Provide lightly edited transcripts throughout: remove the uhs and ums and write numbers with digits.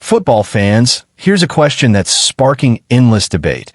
Football fans, here's a question that's sparking endless debate.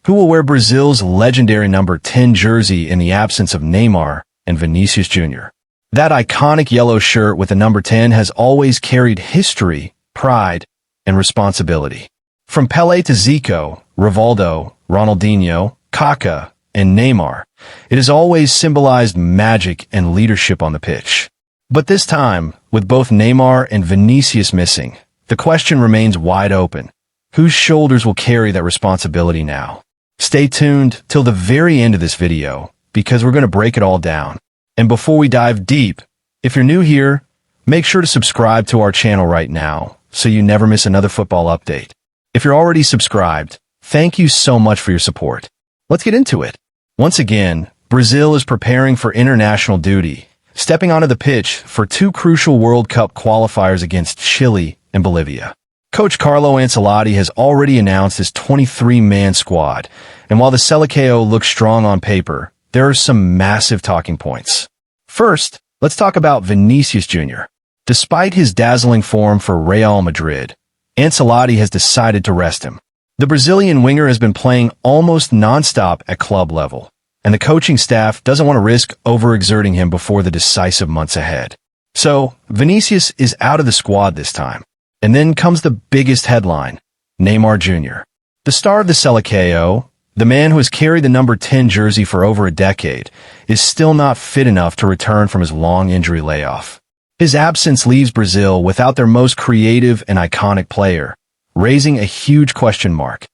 Who will wear Brazil's legendary number 10 jersey in the absence of Neymar and Vinícius Júnior? That iconic yellow shirt with the number 10 has always carried history, pride, and responsibility. From Pelé to Zico, Rivaldo, Ronaldinho, Kaká, and Neymar, it has always symbolized magic and leadership on the pitch. But this time, with both Neymar and Vinícius missing, the question remains wide open. Whose shoulders will carry that responsibility now? Stay tuned till the very end of this video, because we're going to break it all down. And before we dive deep, if you're new here, make sure to subscribe to our channel right now, so you never miss another football update. If you're already subscribed, thank you so much for your support. Let's get into it. Once again, Brazil is preparing for international duty, stepping onto the pitch for two crucial World Cup qualifiers against Chile and Bolivia. Coach Carlo Ancelotti has already announced his 23-man squad, and while the Seleção looks strong on paper, there are some massive talking points. First, let's talk about Vinicius Junior. Despite his dazzling form for Real Madrid, Ancelotti has decided to rest him. The Brazilian winger has been playing almost non-stop at club level, and the coaching staff doesn't want to risk overexerting him before the decisive months ahead. So, Vinicius is out of the squad this time. And then comes the biggest headline, Neymar Jr. The star of the Seleção, the man who has carried the number 10 jersey for over a decade, is still not fit enough to return from his long injury layoff. His absence leaves Brazil without their most creative and iconic player, raising a huge question mark.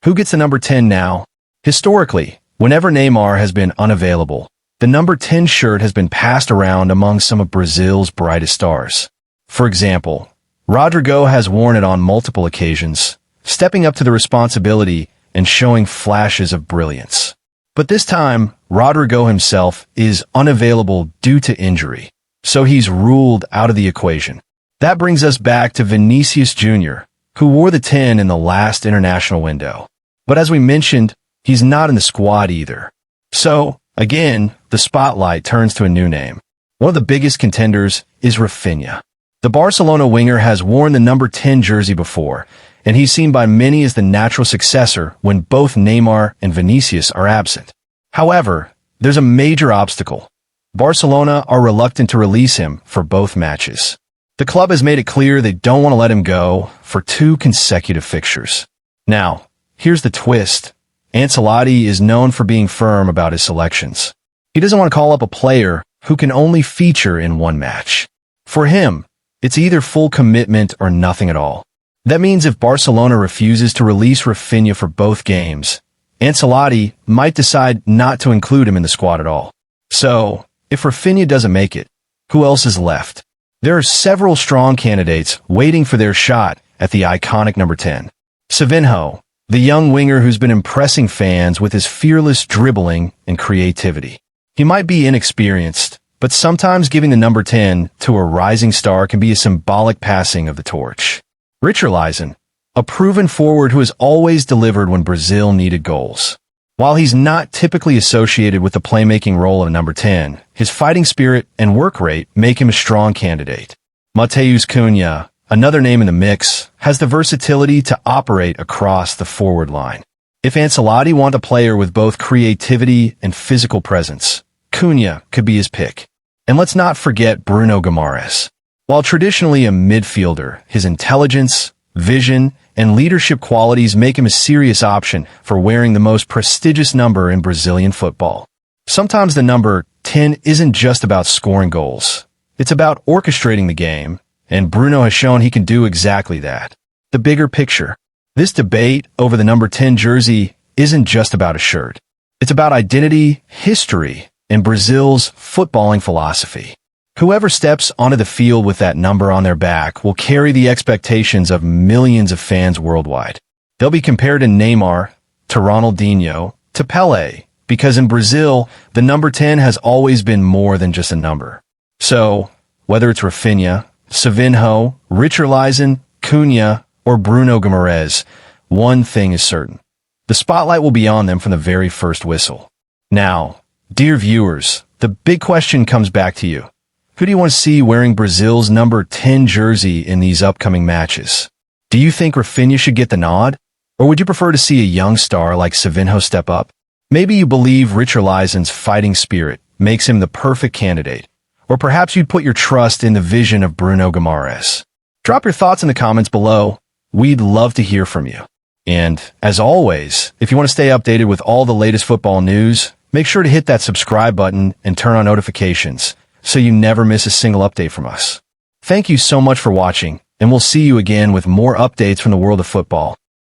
Who gets the number 10 now? Historically, whenever Neymar has been unavailable, the number 10 shirt has been passed around among some of Brazil's brightest stars. For example, Rodrigo has worn it on multiple occasions, stepping up to the responsibility and showing flashes of brilliance. But this time, Rodrigo himself is unavailable due to injury, so he's ruled out of the equation. That brings us back to Vinícius Júnior, who wore the 10 in the last international window. But as we mentioned, he's not in the squad either. So, again, the spotlight turns to a new name. One of the biggest contenders is Raphinha. The Barcelona winger has worn the number 10 jersey before, and he's seen by many as the natural successor when both Neymar and Vinícius are absent. However, there's a major obstacle. Barcelona are reluctant to release him for both matches. The club has made it clear they don't want to let him go for 2 consecutive fixtures. Now, here's the twist. Ancelotti is known for being firm about his selections. He doesn't want to call up a player who can only feature in one match. For him, it's either full commitment or nothing at all. That means if Barcelona refuses to release Raphinha for both games, Ancelotti might decide not to include him in the squad at all. So, if Raphinha doesn't make it, who else is left? There are several strong candidates waiting for their shot at the iconic number 10. Savinho, the young winger who's been impressing fans with his fearless dribbling and creativity. He might be inexperienced, but sometimes giving the number 10 to a rising star can be a symbolic passing of the torch. Richarlison, a proven forward who has always delivered when Brazil needed goals. While he's not typically associated with the playmaking role of number 10, his fighting spirit and work rate make him a strong candidate. Matheus Cunha, another name in the mix, has the versatility to operate across the forward line. If Ancelotti wants a player with both creativity and physical presence, Cunha could be his pick. And let's not forget Bruno Guimaraes. While traditionally a midfielder, his intelligence, vision, and leadership qualities make him a serious option for wearing the most prestigious number in Brazilian football. Sometimes the number 10 isn't just about scoring goals. It's about orchestrating the game, and Bruno has shown he can do exactly that. The bigger picture. This debate over the number 10 jersey isn't just about a shirt. It's about identity, history, and Brazil's footballing philosophy. Whoever steps onto the field with that number on their back will carry the expectations of millions of fans worldwide. They'll be compared to Neymar, to Ronaldinho, to Pelé, because in Brazil, the number 10 has always been more than just a number. So, whether it's Raphinha, Savinho, Richarlison, Cunha, or Bruno Guimaraes, one thing is certain. The spotlight will be on them from the very first whistle. Now, dear viewers, the big question comes back to you. Who do you want to see wearing Brazil's number 10 jersey in these upcoming matches? Do you think Raphinha should get the nod? Or would you prefer to see a young star like Savinho step up? Maybe you believe Richarlison's fighting spirit makes him the perfect candidate. Or perhaps you'd put your trust in the vision of Bruno Guimaraes. Drop your thoughts in the comments below. We'd love to hear from you. And, as always, if you want to stay updated with all the latest football news, make sure to hit that subscribe button and turn on notifications so you never miss a single update from us. Thank you so much for watching, and we'll see you again with more updates from the world of football.